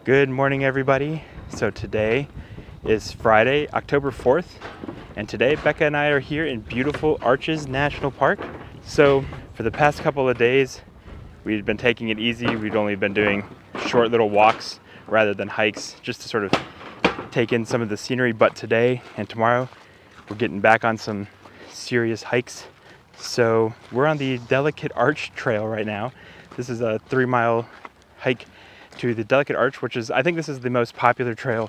Good morning, everybody. So today is Friday, October 4th, and today Becca and I are here in beautiful ARCHES National Park. So for the past couple of days, we've been taking it easy. We've only been doing short little walks rather than hikes, just to sort of take in some of the scenery. But today and tomorrow, we're getting back on some serious hikes. So we're on the Delicate Arch Trail right now. This is a 3-mile hike to the Delicate Arch, which is, I think this is the most popular trail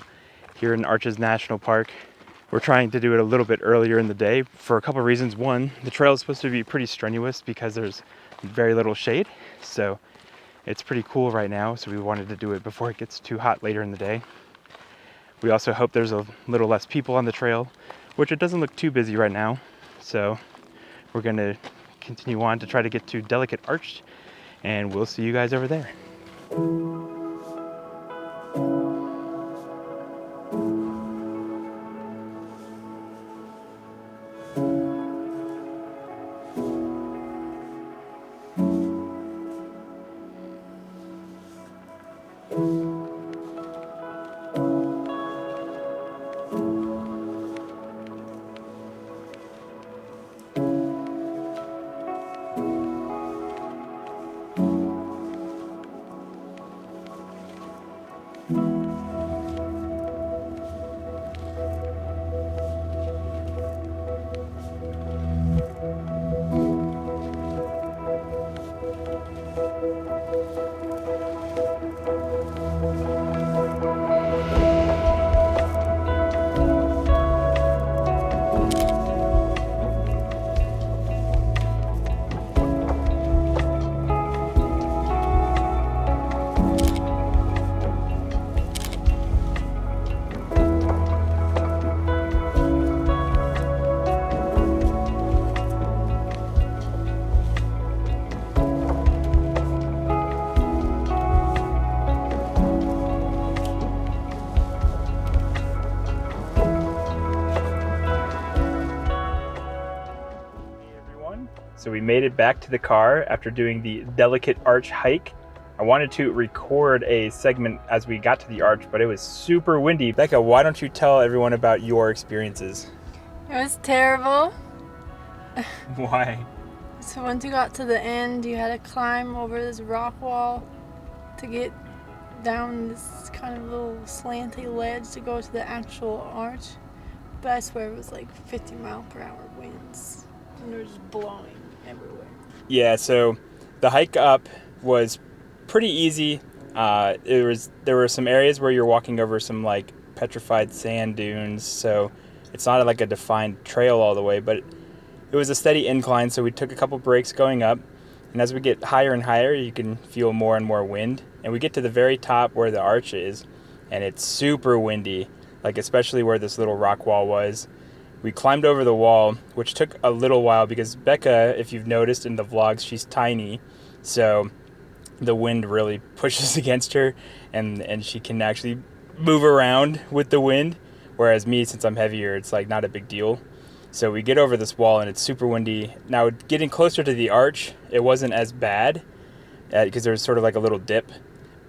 here in ARCHES National Park. We're trying to do it a little bit earlier in the day for a couple of reasons. One, the trail is supposed to be pretty strenuous because there's very little shade. So it's pretty cool right now. So we wanted to do it before it gets too hot later in the day. We also hope there's a little less people on the trail, which it doesn't look too busy right now. So we're gonna continue on to try to get to Delicate Arch, and we'll see you guys over there. So we made it back to the car after doing the Delicate Arch hike. I wanted to record a segment as we got to the arch, but it was super windy. Becca, why don't you tell everyone about your experiences? It was terrible. Why? So once you got to the end, you had to climb over this rock wall to get down this kind of little slanty ledge to go to the actual arch. But I swear it was like 50-mile-per-hour winds, and they were just blowing everywhere. Yeah, so the hike up was pretty easy. There were some areas where you're walking over some like petrified sand dunes, so it's not like a defined trail all the way, but it was a steady incline, so we took a couple breaks going up, and as we get higher and higher, you can feel more and more wind, and we get to the very top where the arch is, and it's super windy, like especially where this little rock wall was. We climbed over the wall, which took a little while because Becca, if you've noticed in the vlogs, she's tiny, so the wind really pushes against her, and she can actually move around with the wind, whereas me, since I'm heavier, it's like not a big deal. So we get over this wall and it's super windy. Now getting closer to the arch, it wasn't as bad because there was sort of like a little dip,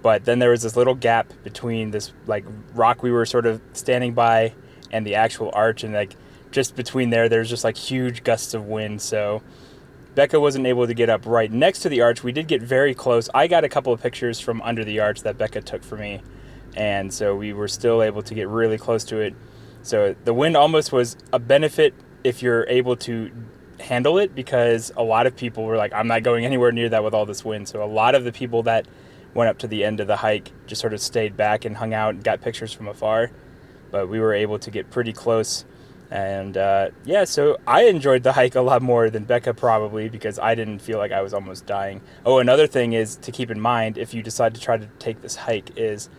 but then there was this little gap between this like rock we were sort of standing by and the actual arch, and like just between there's just like huge gusts of wind. So Becca wasn't able to get up right next to the arch. We did get very close. I got a couple of pictures from under the arch that Becca took for me, and so we were still able to get really close to it. So the wind almost was a benefit if you're able to handle it, because a lot of people were like, I'm not going anywhere near that with all this wind. So a lot of the people that went up to the end of the hike just sort of stayed back and hung out and got pictures from afar, but we were able to get pretty close. And yeah, so I enjoyed the hike a lot more than Becca probably, because I didn't feel like I was almost dying. Oh, another thing is to keep in mind if you decide to try to take this hike is,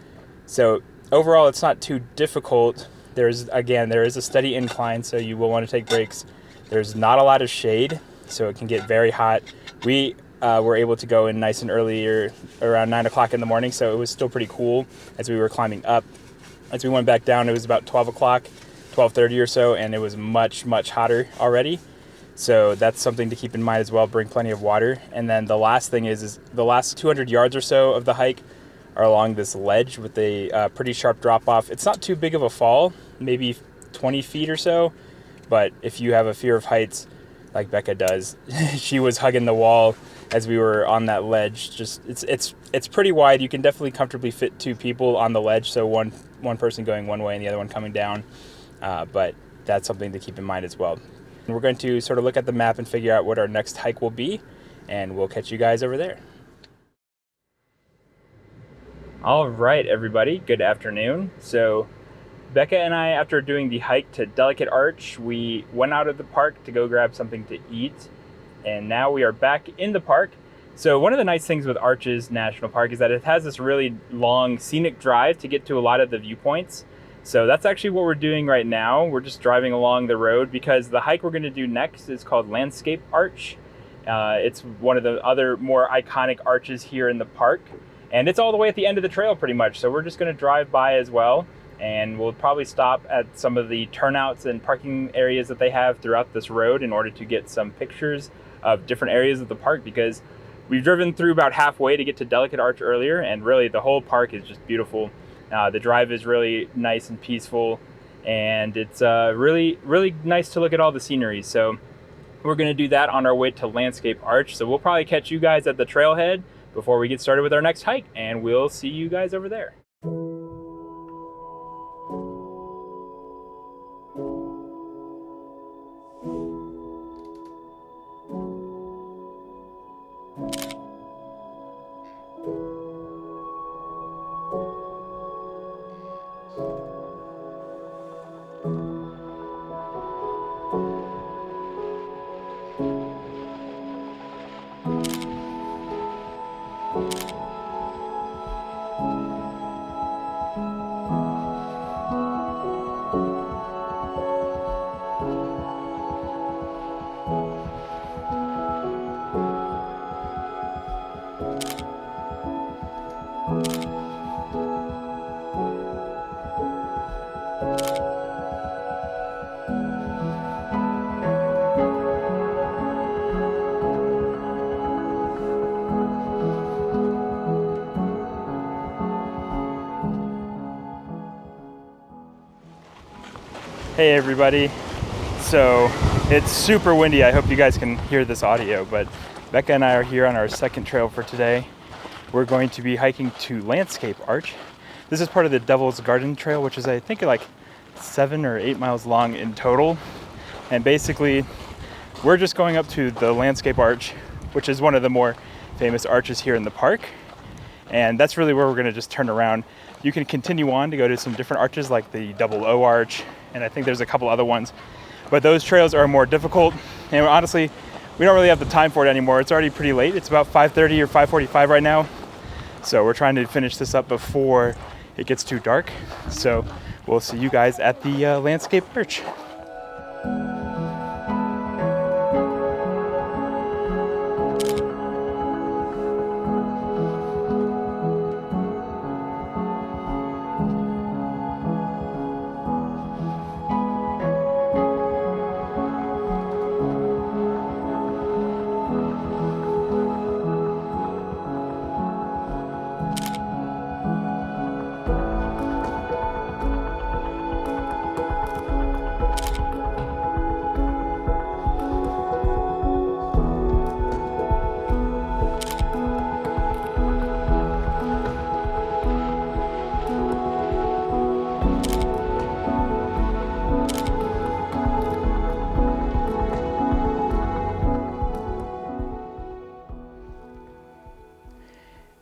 so overall it's not too difficult. There is a steady incline, so you will want to take breaks. There's not a lot of shade, so it can get very hot. We were able to go in nice and early, around 9 o'clock in the morning, so it was still pretty cool as we were climbing up. As we went back down, it was about 12 o'clock. 12:30 or so, and it was much hotter already. So that's something to keep in mind as well. Bring plenty of water. And then the last thing is the last 200 yards or so of the hike are along this ledge with a pretty sharp drop off. It's not too big of a fall, maybe 20 feet or so, but if you have a fear of heights like Becca does, she was hugging the wall as we were on that ledge. Just it's pretty wide. You can definitely comfortably fit two people on the ledge, so one person going one way and the other one coming down. But that's something to keep in mind as well. We're going to sort of look at the map and figure out what our next hike will be, and we'll catch you guys over there. All right, everybody, good afternoon. So Becca and I, after doing the hike to Delicate Arch, we went out of the park to go grab something to eat, and now we are back in the park. So one of the nice things with Arches National Park is that it has this really long scenic drive to get to a lot of the viewpoints. So that's actually what we're doing right now. We're just driving along the road because the hike we're going to do next is called Landscape Arch. It's one of the other more iconic arches here in the park, and it's all the way at the end of the trail pretty much. So we're just going to drive by as well, and we'll probably stop at some of the turnouts and parking areas that they have throughout this road in order to get some pictures of different areas of the park, because we've driven through about halfway to get to Delicate Arch earlier, and really the whole park is just beautiful. The drive is really nice and peaceful, and it's really nice to look at all the scenery. So we're going to do that on our way to Landscape Arch. So we'll probably catch you guys at the trailhead before we get started with our next hike, and we'll see you guys over there. Hey everybody, so it's super windy. I hope you guys can hear this audio, but Becca and I are here on our second trail for today. We're going to be hiking to Landscape Arch. This is part of the Devil's Garden Trail, which is I think like 7 or 8 miles long in total. And basically we're just going up to the Landscape Arch, which is one of the more famous arches here in the park. And that's really where we're gonna just turn around. You can continue on to go to some different arches like the Double O Arch, and I think there's a couple other ones. But those trails are more difficult, and honestly, we don't really have the time for it anymore. It's already pretty late. It's about 5:30 or 5:45 right now. So we're trying to finish this up before it gets too dark. So we'll see you guys at the Landscape Arch.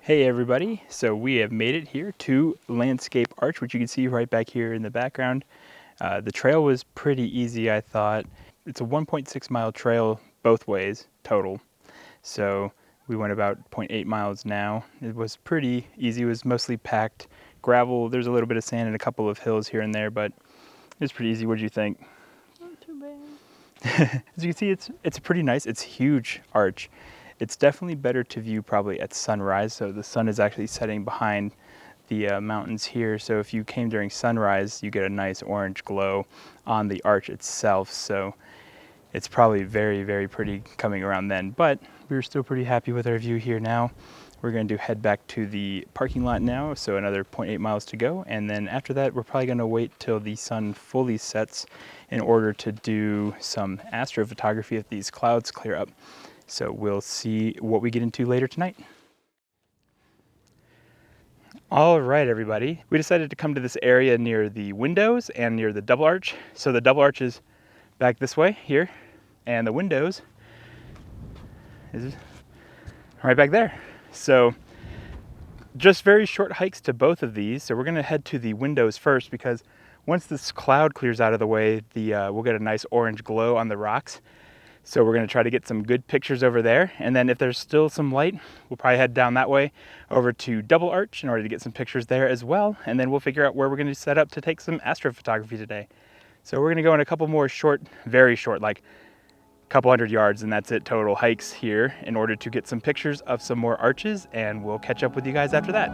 Hey everybody, so we have made it here to Landscape Arch, which you can see right back here in the background. The trail was pretty easy, I thought. It's a 1.6 mile trail both ways total. So we went about 0.8 miles now. It was pretty easy. It was mostly packed gravel. There's a little bit of sand and a couple of hills here and there, but it was pretty easy. What did you think? Not too bad. As you can see, it's pretty nice. It's a huge arch. It's definitely better to view probably at sunrise, so the sun is actually setting behind the mountains here. So if you came during sunrise, you get a nice orange glow on the arch itself. So it's probably very, very pretty coming around then. But we're still pretty happy with our view here now. We're going to head back to the parking lot now, so another 0.8 miles to go, and then after that we're probably going to wait till the sun fully sets in order to do some astrophotography if these clouds clear up. So we'll see what we get into later tonight. All right, everybody. We decided to come to this area near the windows and near the double arch. So the double arch is back this way here, and the windows is right back there. So just very short hikes to both of these. So we're gonna head to the windows first because once this cloud clears out of the way, we'll get a nice orange glow on the rocks. So we're gonna try to get some good pictures over there. And then if there's still some light, we'll probably head down that way over to Double Arch in order to get some pictures there as well. And then we'll figure out where we're gonna set up to take some astrophotography today. So we're gonna go on a couple more short, very short, like couple hundred yards, and that's it total hikes here in order to get some pictures of some more arches, and we'll catch up with you guys after that.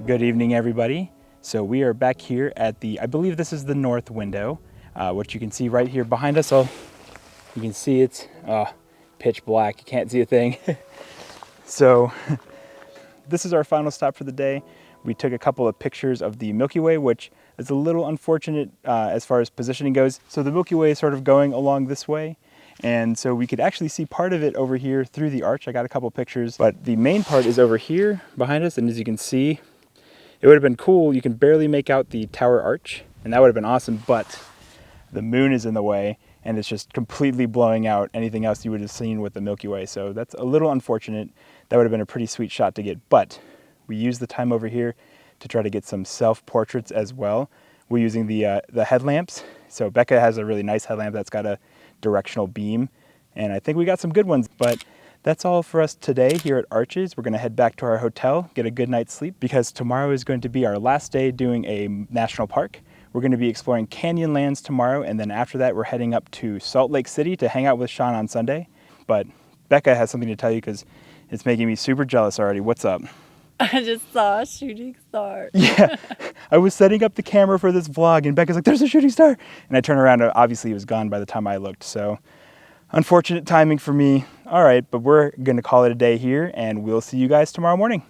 Good evening, everybody. So we are back here at I believe this is the north window. What you can see right here behind us, you can see it's pitch black. You can't see a thing. So this is our final stop for the day. We took a couple of pictures of the Milky Way, which is a little unfortunate as far as positioning goes. So the Milky Way is sort of going along this way. And so we could actually see part of it over here through the arch. I got a couple pictures, but the main part is over here behind us. And as you can see, it would have been cool. You can barely make out the tower arch, and that would have been awesome, but the moon is in the way, and it's just completely blowing out anything else you would have seen with the Milky Way. So that's a little unfortunate. That would have been a pretty sweet shot to get, but we used the time over here to try to get some self-portraits as well. We're using the headlamps. So Becca has a really nice headlamp that's got a directional beam, and I think we got some good ones, but that's all for us today here at Arches. We're gonna head back to our hotel, get a good night's sleep, because tomorrow is going to be our last day doing a national park. We're gonna be exploring Canyonlands tomorrow, and then after that, we're heading up to Salt Lake City to hang out with Sean on Sunday. But Becca has something to tell you because it's making me super jealous already. What's up? I just saw a shooting star. Yeah, I was setting up the camera for this vlog, and Becca's like, there's a shooting star. And I turned around, and obviously it was gone by the time I looked, so unfortunate timing for me. All right, but we're gonna call it a day here, and we'll see you guys tomorrow morning.